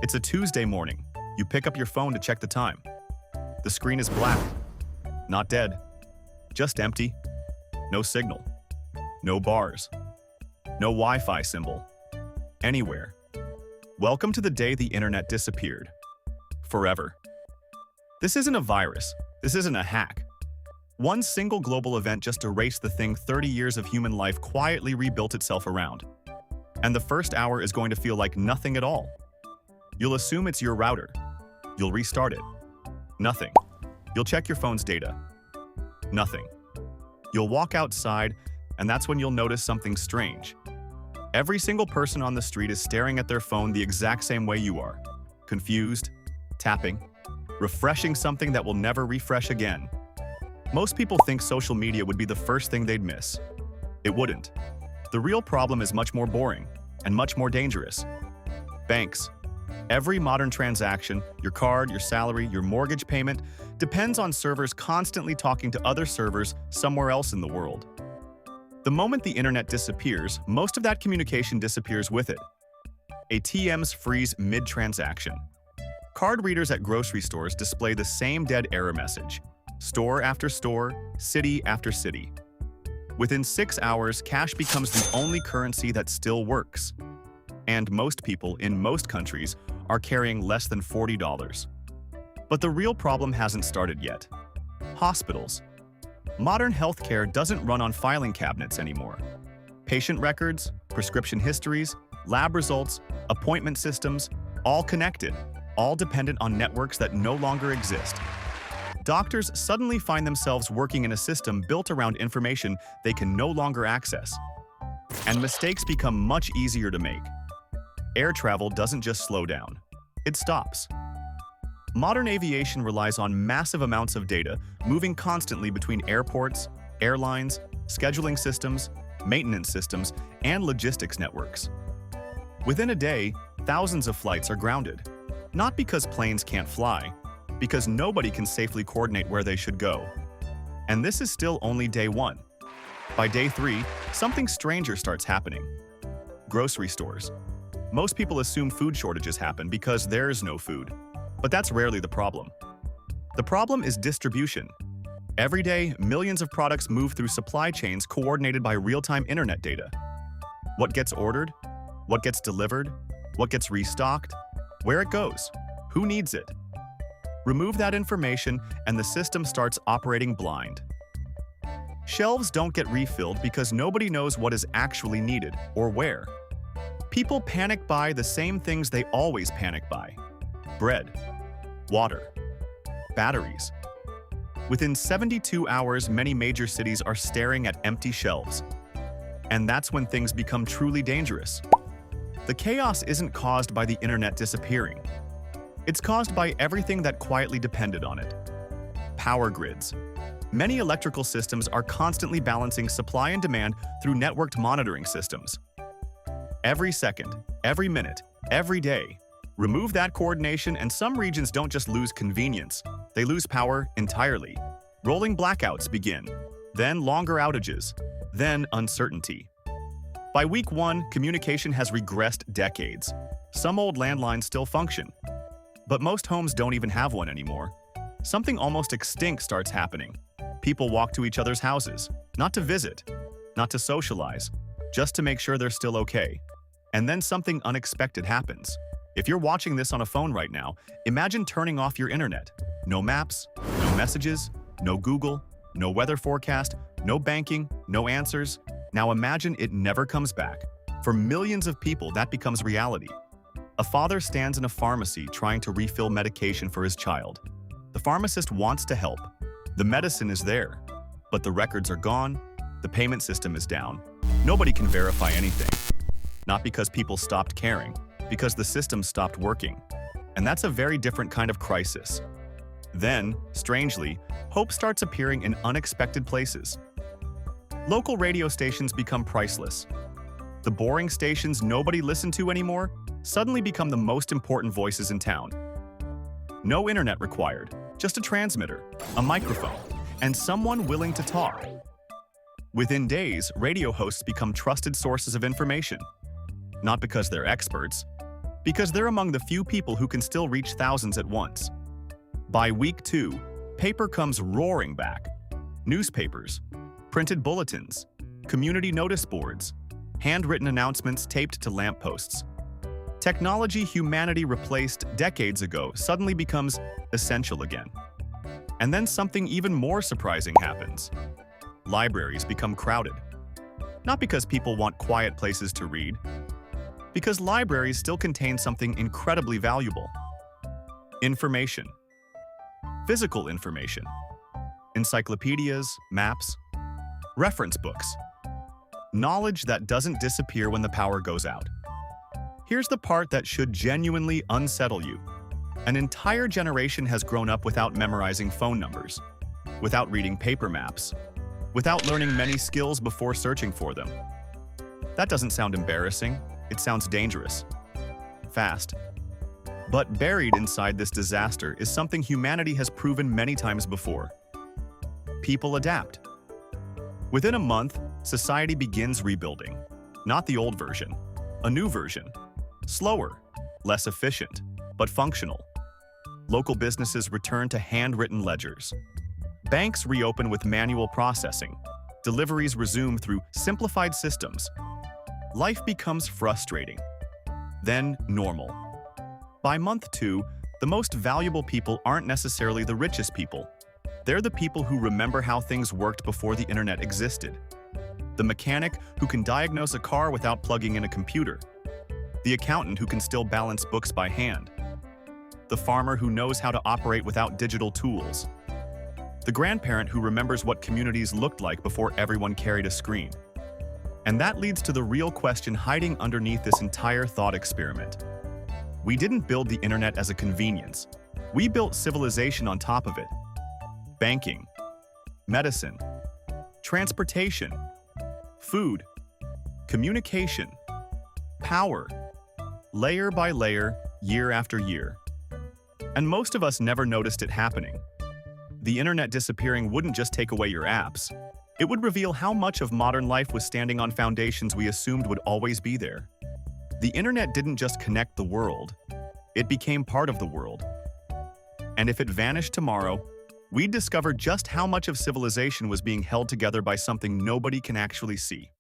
It's a Tuesday morning. You pick up your phone to check the time. The screen is black. Not dead. Just empty. No signal. No bars. No Wi-Fi symbol. Anywhere. Welcome to the day the internet disappeared. Forever. This isn't a virus. This isn't a hack. One single global event just erased the thing 30 years of human life quietly rebuilt itself around. And the first hour is going to feel like nothing at all. You'll assume it's your router. You'll restart it. Nothing. You'll check your phone's data. Nothing. You'll walk outside, and that's when you'll notice something strange. Every single person on the street is staring at their phone the exact same way you are. Confused, tapping, refreshing something that will never refresh again. Most people think social media would be the first thing they'd miss. It wouldn't. The real problem is much more boring and much more dangerous. Banks. Every modern transaction, your card, your salary, your mortgage payment, depends on servers constantly talking to other servers somewhere else in the world. The moment the internet disappears, most of that communication disappears with it. ATMs freeze mid-transaction. Card readers at grocery stores display the same dead error message. Store after store, city after city. Within 6 hours, cash becomes the only currency that still works. And most people in most countries are carrying less than $40. But the real problem hasn't started yet. Hospitals. Modern healthcare doesn't run on filing cabinets anymore. Patient records, prescription histories, lab results, appointment systems, all connected, all dependent on networks that no longer exist. Doctors suddenly find themselves working in a system built around information they can no longer access. And mistakes become much easier to make. Air travel doesn't just slow down, it stops. Modern aviation relies on massive amounts of data moving constantly between airports, airlines, scheduling systems, maintenance systems, and logistics networks. Within a day, thousands of flights are grounded. Not because planes can't fly, because nobody can safely coordinate where they should go. And this is still only day one. By day 3, something stranger starts happening. Grocery stores. Most people assume food shortages happen because there's no food. But that's rarely the problem. The problem is distribution. Every day, millions of products move through supply chains coordinated by real-time internet data. What gets ordered? What gets delivered? What gets restocked? Where it goes? Who needs it? Remove that information and the system starts operating blind. Shelves don't get refilled because nobody knows what is actually needed or where. People panic buy the same things they always panic buy. Bread, water, batteries. Within 72 hours, many major cities are staring at empty shelves. And that's when things become truly dangerous. The chaos isn't caused by the internet disappearing. It's caused by everything that quietly depended on it. Power grids. Many electrical systems are constantly balancing supply and demand through networked monitoring systems. Every second, every minute, every day. Remove that coordination and some regions don't just lose convenience, they lose power entirely. Rolling blackouts begin, then longer outages, then uncertainty. By week 1, communication has regressed decades. Some old landlines still function, but most homes don't even have one anymore. Something almost extinct starts happening. People walk to each other's houses, not to visit, not to socialize, just to make sure they're still okay. And then something unexpected happens. If you're watching this on a phone right now, imagine turning off your internet. No maps, no messages, no Google, no weather forecast, no banking, no answers. Now imagine it never comes back. For millions of people, that becomes reality. A father stands in a pharmacy trying to refill medication for his child. The pharmacist wants to help. The medicine is there, but the records are gone, the payment system is down. Nobody can verify anything. Not because people stopped caring, because the system stopped working. And that's a very different kind of crisis. Then, strangely, hope starts appearing in unexpected places. Local radio stations become priceless. The boring stations nobody listened to anymore suddenly become the most important voices in town. No internet required, just a transmitter, a microphone, and someone willing to talk. Within days, radio hosts become trusted sources of information. Not because they're experts, Because they're among the few people who can still reach thousands at once. By week 2, paper comes roaring back. Newspapers, printed bulletins, community notice boards, handwritten announcements taped to lampposts. Technology humanity replaced decades ago suddenly becomes essential again. And then something even more surprising happens. Libraries become crowded. Not because people want quiet places to read, because libraries still contain something incredibly valuable. Information. Physical information. Encyclopedias, maps, reference books. Knowledge that doesn't disappear when the power goes out. Here's the part that should genuinely unsettle you. An entire generation has grown up without memorizing phone numbers, without reading paper maps, without learning many skills before searching for them. That doesn't sound embarrassing. It sounds dangerous. Fast. But buried inside this disaster is something humanity has proven many times before. People adapt. Within a month, society begins rebuilding. Not the old version, a new version. Slower, less efficient, but functional. Local businesses return to handwritten ledgers. Banks reopen with manual processing. Deliveries resume through simplified systems. Life becomes frustrating, then normal. By month 2, the most valuable people aren't necessarily the richest people. They're the people who remember how things worked before the internet existed. The mechanic who can diagnose a car without plugging in a computer. The accountant who can still balance books by hand. The farmer who knows how to operate without digital tools. The grandparent who remembers what communities looked like before everyone carried a screen. And that leads to the real question hiding underneath this entire thought experiment. We didn't build the internet as a convenience. We built civilization on top of it. Banking, medicine, transportation, food, communication, power, layer by layer, year after year. And most of us never noticed it happening. The internet disappearing wouldn't just take away your apps. It would reveal how much of modern life was standing on foundations we assumed would always be there. The internet didn't just connect the world, it became part of the world. And if it vanished tomorrow, we'd discover just how much of civilization was being held together by something nobody can actually see.